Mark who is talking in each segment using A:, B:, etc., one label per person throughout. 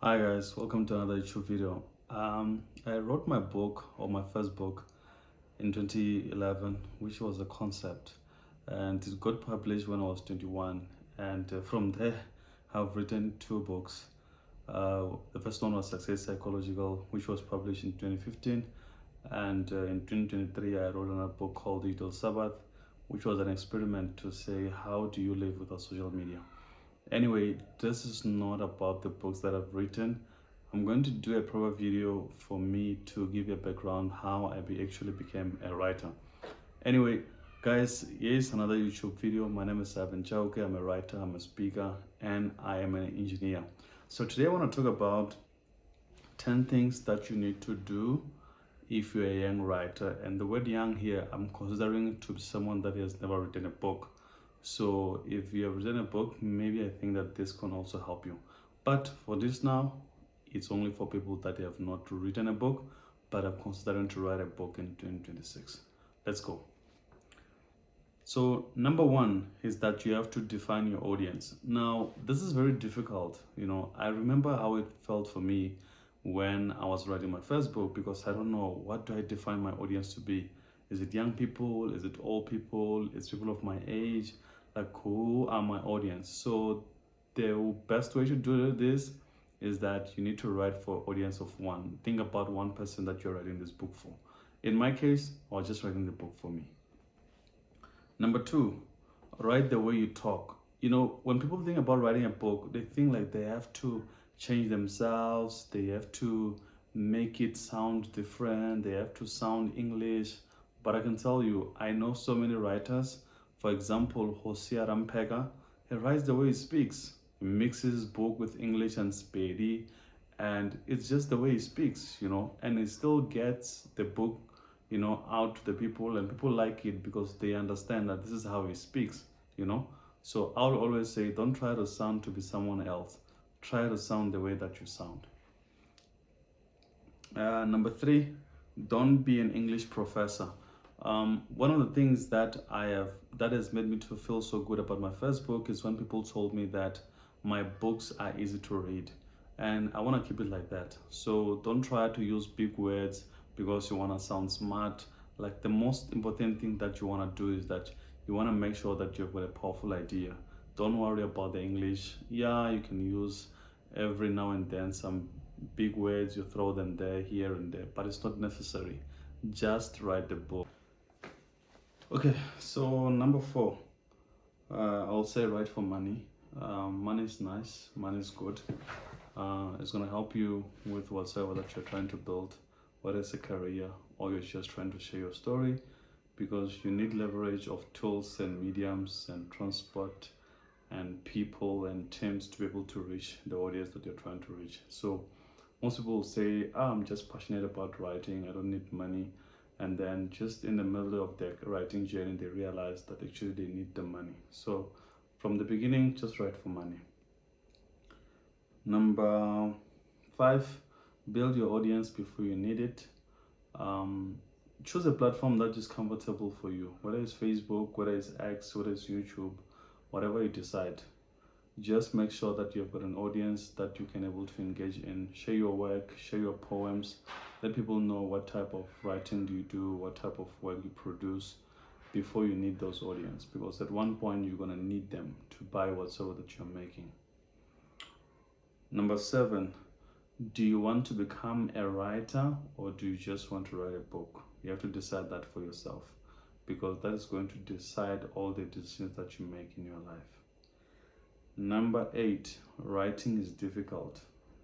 A: Hi guys, welcome to another YouTube video. I wrote my book or my first book in 2011, which was a concept, and it got published when I was 21. And from there, I've written two books. The first one was Success Psychological, which was published in 2015, and in 2023, I wrote another book called Digital Sabbath, which was an experiment to say how do you live without social media. Anyway, this is not about the books that I've written. I'm going to do a proper video for me to give you a background how actually became a writer. Anyway, guys, here's another YouTube video. My name is Ivan Chauke. I'm a writer, I'm a speaker, and I am an engineer. So today I want to talk about 10 things that you need to do if you're a young writer. And the word young here, I'm considering to be someone that has never written a book. So if you have written a book, maybe I think that this can also help you. But for this now, it's only for people that have not written a book, but are considering to write a book in 2026. Let's go. So number one is that you have to define your audience. Now, this is very difficult. I remember how it felt for me when I was writing my first book, because I don't know, what do I define my audience to be? Is it young people? Is it old people? Is it people of my age? Like, who are my audience? So the best way to do this is that you need to write for audience of one. Think about one person that you're writing this book for. In my case, I was just writing the book for me. Number two, write the way you talk. When people think about writing a book, they think like they have to change themselves, they have to make it sound different, they have to sound English. But I can tell you, I know so many writers. For example, Hosea Rampega, he writes the way he speaks. He mixes his book with English and Spedi, and it's just the way he speaks, and he still gets the book out to the people, and people like it because they understand that this is how he speaks. So I'll always say, don't try to sound to be someone else. Try to sound the way that you sound. Number three, don't be an English professor. One of the things that has made me to feel so good about my first book is when people told me that my books are easy to read, and I want to keep it like that. So don't try to use big words because you want to sound smart. Like, the most important thing that you want to do is that you want to make sure that you've got a powerful idea. Don't worry about the English. Yeah, you can use every now and then some big words, you throw them there, here and there, but it's not necessary. Just write the book. Okay, so number four, I'll say write for money. Money is nice, money is good. It's going to help you with whatsoever that you're trying to build, whether it's a career or you're just trying to share your story, because you need leverage of tools and mediums and transport and people and teams to be able to reach the audience that you're trying to reach. So most people will say, I'm just passionate about writing, I don't need money. And then just in the middle of their writing journey, they realize that actually they need the money. So from the beginning, just write for money. Number five, build your audience before you need it. Choose a platform that is comfortable for you, whether it's Facebook, whether it's X, whether it's YouTube, whatever you decide. Just make sure that you've got an audience that you can able to engage in. Share your work, share your poems. Let people know what type of writing do you do, what type of work you produce before you need those audience. Because at one point you're gonna need them to buy whatsoever that you're making. Number seven, do you want to become a writer or do you just want to write a book? You have to decide that for yourself, because that is going to decide all the decisions that you make in your life. Number eight, writing is difficult.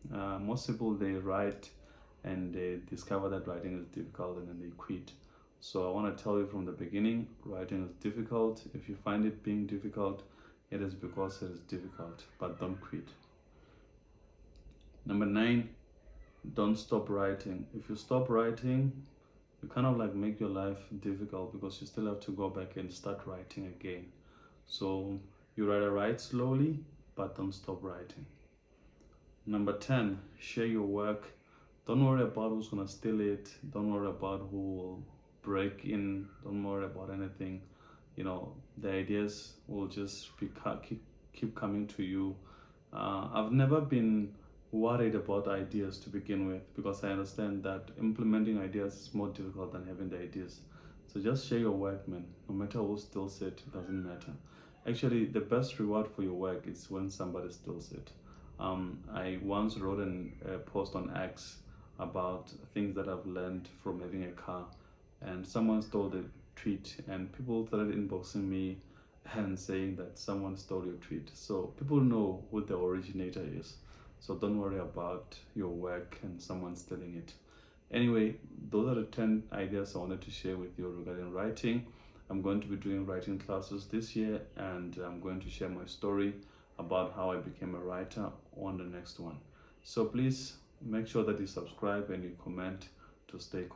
A: Most people, they write and they discover that writing is difficult and then they quit. So I want to tell you from the beginning, writing is difficult. If you find it being difficult, it is because it is difficult, but don't quit. Number nine, don't stop writing. If you stop writing, you kind of like make your life difficult, because you still have to go back and start writing again. So you rather write slowly, but don't stop writing. Number 10, share your work. Don't worry about who's gonna steal it. Don't worry about who will break in. Don't worry about anything. The ideas will just keep coming to you. I've never been worried about ideas to begin with, because I understand that implementing ideas is more difficult than having the ideas. So just share your work, man. No matter who steals it, it doesn't matter. Actually, the best reward for your work is when somebody steals it. I once wrote a post on X about things that I've learned from having a car, and someone stole the tweet, and people started inboxing me and saying that someone stole your tweet. So people know who the originator is. So don't worry about your work and someone stealing it. Anyway, those are the 10 ideas I wanted to share with you regarding writing. I'm going to be doing writing classes this year, and I'm going to share my story about how I became a writer on the next one. So please make sure that you subscribe and you comment to stay